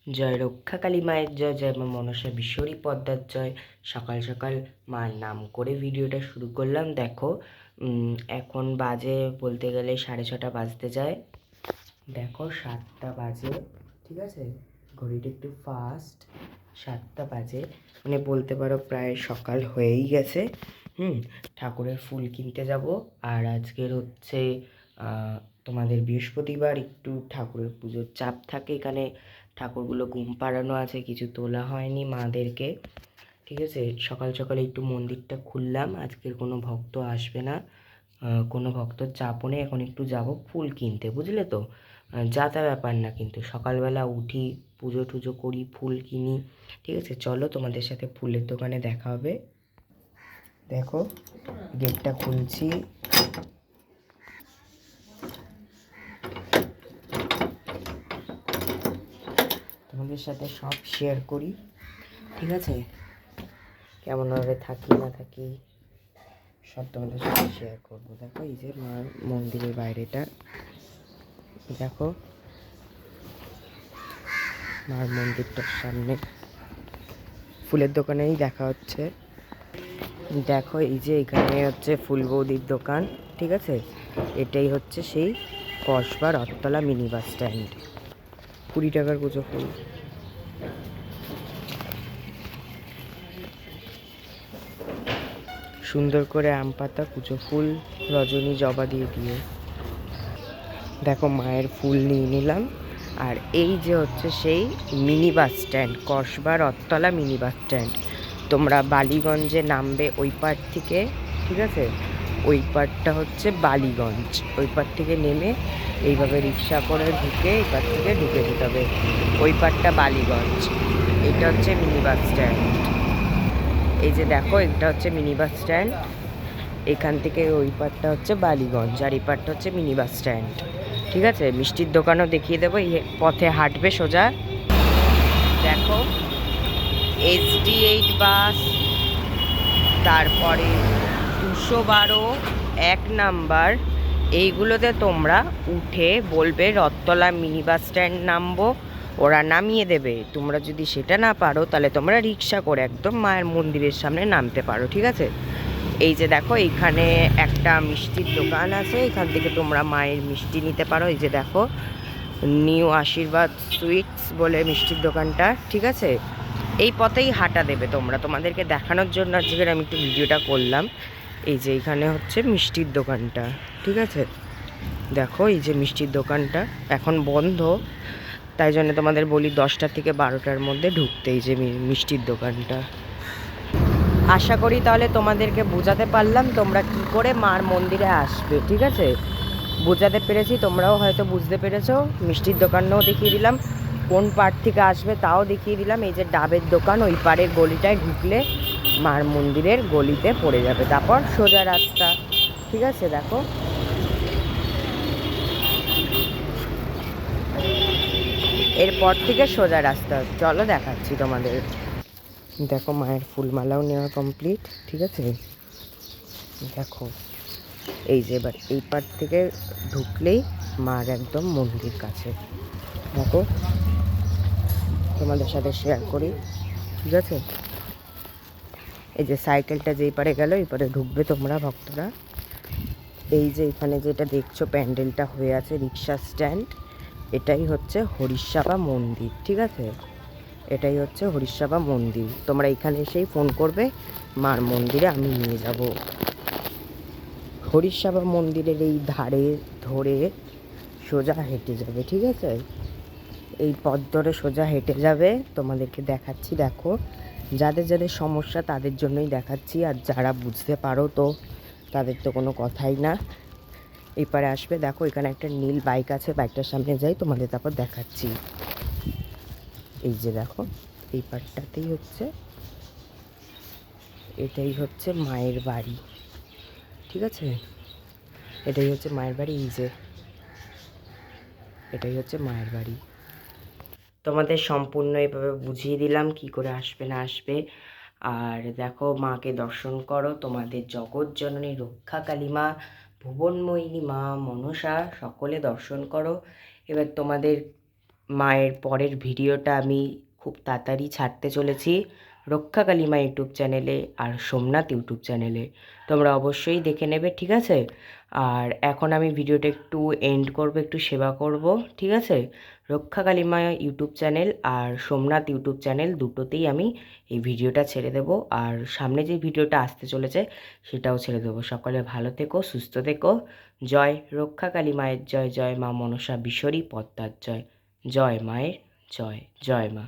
জয় রক্ষাকালী মায়ের জয়, জয় মা মনসা বিশ্বরী পদ্মার জয়। সকাল সকাল মার নাম করে ভিডিওটা শুরু করলাম। দেখো এখন বাজে বলতে গেলে 6:30 বাজতে যায়। দেখো 7টা বাজে, ঠিক আছে, ঘড়িটা একটু ফাস্ট। 7টা বাজে মানে বলতে পারো প্রায় সকাল হয়েই গেছে। ঠাকুরের ফুল কিনতে যাব। আর আজকের হচ্ছে তোমাদের বৃহস্পতিবার, একটু ঠাকুরের পুজোর চাপ থাকে এখানে। ঠাকুরগুলো ঘুম পাড়ানো আছে, কিছু তোলা হয়নি মাদেরকে, ঠিক আছে। সকাল সকালে একটু মন্দিরটা খুললাম, আজকের কোনো ভক্ত আসবে না, কোনো ভক্তর চাপও নেই। এখন একটু যাব ফুল কিনতে, বুঝলে তো। যা তা ব্যাপার না, কিন্তু সকালবেলা উঠি, পুজো টুজো করি, ফুল কিনি, ঠিক আছে। চলো তোমাদের সাথে ফুলের দোকানে দেখা হবে। দেখো গেটটা খুলছি, তোমাদের সাথে সব শেয়ার করি, ঠিক আছে। কেমনভাবে থাকি না থাকি সব তোমাদের সাথে শেয়ার করবো। দেখো এই যে মার মন্দিরের বাইরেটা, দেখো মার মন্দিরটার সামনে ফুলের দোকানেই দেখা হচ্ছে। দেখো এই যে এখানে হচ্ছে ফুল বৌদির দোকান, ঠিক আছে। এটাই হচ্ছে সেই Kasba Rathtala mini bus stand. 20 টাকার কুচো ফুল। সুন্দর করে আম পাতা, কুচো ফুল, রজনী জবা দিয়ে দিয়ে। দেখো মায়ের ফুল নিয়ে নিলাম। আর এই যে হচ্ছে সেই mini bus stand, Kasba Rathtala mini bus stand. তোমরা বালিগঞ্জে নামবে ওই পার থেকে, ঠিক আছে। ওই পারটা হচ্ছে বালিগঞ্জ, ওই পার থেকে নেমে এইভাবে রিক্সা করে ঢুকে এই পার থেকে ঢুকে যেতে হবে। ওই পারটা বালিগঞ্জ, এটা হচ্ছে মিনি বাস স্ট্যান্ড। এই যে দেখো এটা হচ্ছে মিনি বাস স্ট্যান্ড, এখান থেকে ওই পারটা হচ্ছে বালিগঞ্জ, আর এই পারটা হচ্ছে মিনি বাস স্ট্যান্ড, ঠিক আছে। মিষ্টির দোকানও দেখিয়ে দেবো, এই পথে হাঁটবে সোজা। দেখো SD8 বাস, তারপরে 212, 1 নাম্বার, এইগুলোতে তোমরা উঠে বলবে রথতলা মিনি বাস স্ট্যান্ড নামবো, ওরা নামিয়ে দেবে। তোমরা যদি সেটা না পারো তাহলে তোমরা রিক্সা করে একদম মায়ের মন্দিরের সামনে নামতে পারো, ঠিক আছে। এই যে দেখো এইখানে একটা মিষ্টির দোকান আছে, এখান থেকে তোমরা মায়ের মিষ্টি নিতে পারো। এই যে দেখো নিউ আশীর্বাদ সুইটস বলে মিষ্টির দোকানটা, ঠিক আছে। এই পথেই হাঁটা দেবে তোমরা, তোমাদেরকে দেখানোর জন্য আজকে আমি একটু ভিডিওটা করলাম। এই যে এখানে হচ্ছে মিষ্টির দোকানটা, ঠিক আছে। দেখো এই যে মিষ্টির দোকানটা এখন বন্ধ, তাই জন্য তোমাদের বলি 10টা থেকে 12টার মধ্যে ঢুকতে। এই যে মিষ্টির দোকানটা। আশা করি তাহলে তোমাদেরকে বোঝাতে পারলাম তোমরা কি করে মার মন্দিরে আসবে, ঠিক আছে। বোঝাতে পেরেছি, তোমরাও হয়তো বুঝতে পেরেছো। মিষ্টির দোকানও দেখিয়ে দিলাম, কোন পাড় থেকে আসবে তাও দেখিয়ে দিলাম। এই যে ডাবের দোকান, ওই পাড়ের গলিটায় ঢুকলে মার মন্দিরের গলিতে পড়ে যাবে, তারপর সোজা রাস্তা, ঠিক আছে। দেখো এরপর থেকে সোজা রাস্তা, চলো দেখাচ্ছি তোমাদের। দেখো মায়ের ফুলমালাও নেওয়া কমপ্লিট, ঠিক আছে। দেখো এই যে এবার এই পার থেকে ঢুকলেই মার একদম মন্দির কাছে। দেখো তোমাদের সাথে শেয়ার করি, ঠিক আছে। এই যে সাইকেলটা যেই পারে গেল, এই পারে ঢুকবে তোমরা ভক্তরা। এই যে এখানে যেটা দেখছো প্যান্ডেলটা হয়ে আছে রিক্সা স্ট্যান্ড, এটাই হচ্ছে হরিশ্যাবা মন্দির, ঠিক আছে। এটাই হচ্ছে হরিশ্যাবা মন্দির। তোমরা এখানে এসেই ফোন করবে, মার মন্দিরে আমি নিয়ে যাব। হরিশ্যাবা মন্দিরের এই ধারে ধরে সোজা হেঁটে যাবে, ঠিক আছে। এই পথ ধরে সোজা হেঁটে যাবে, তোমাদেরকে দেখাচ্ছি। দেখো যাদের যাদের সমস্যা তাদের জন্যই দেখাচ্ছি, আর যারা বুঝতে পারো তো তাদের তো কোনো কথাই না। এপারে আসবে, দেখো এখানে একটা নীল বাইক আছে, বাইকটার সামনে যাই তোমাদের তারপর দেখাচ্ছি। এই যে দেখো এই পাটটাতেই হচ্ছে, এটাই হচ্ছে মায়ের বাড়ি, ঠিক আছে। এটাই হচ্ছে মায়ের বাড়ি, এই যে এটাই হচ্ছে মায়ের বাড়ি। তোমাদের সম্পূর্ণ এভাবে বুঝিয়ে দিলাম কি করে আসবে না আসবে। আর দেখো মাকে দর্শন করো, তোমাদের জগৎ জননী রক্ষাকালী মা, ভুবনময়িনী মা মনসা, সকলে দর্শন করো। এবার তোমাদের মায়ের পরের ভিডিওটা আমি খুব তাড়াতাড়ি ছাড়তে চলেছি রক্ষাকালী মা ইউটিউব চ্যানেলে আর সোমনাথ ইউটিউব চ্যানেলে। তোমরা অবশ্যই দেখে নেবে, ঠিক আছে? আর এখন আমি ভিডিওটা একটু এন্ড করব, একটু সেবা করব, ঠিক আছে? রক্ষাকালী মা ইউটিউব চ্যানেল আর সোমনাথ ইউটিউব চ্যানেল দুটোতেই আমি এই ভিডিওটা ছেড়ে দেব। আর সামনে যে ভিডিওটা আসতে চলেছে সেটাও ছেড়ে দেবো। সকলে ভালো থেকো, সুস্থ থেকো। জয় রক্ষাকালী মায়ের জয়, জয় মা মনসা বিশ্বরী পদ্মার জয়। জয় মায়ের জয়, জয় মা।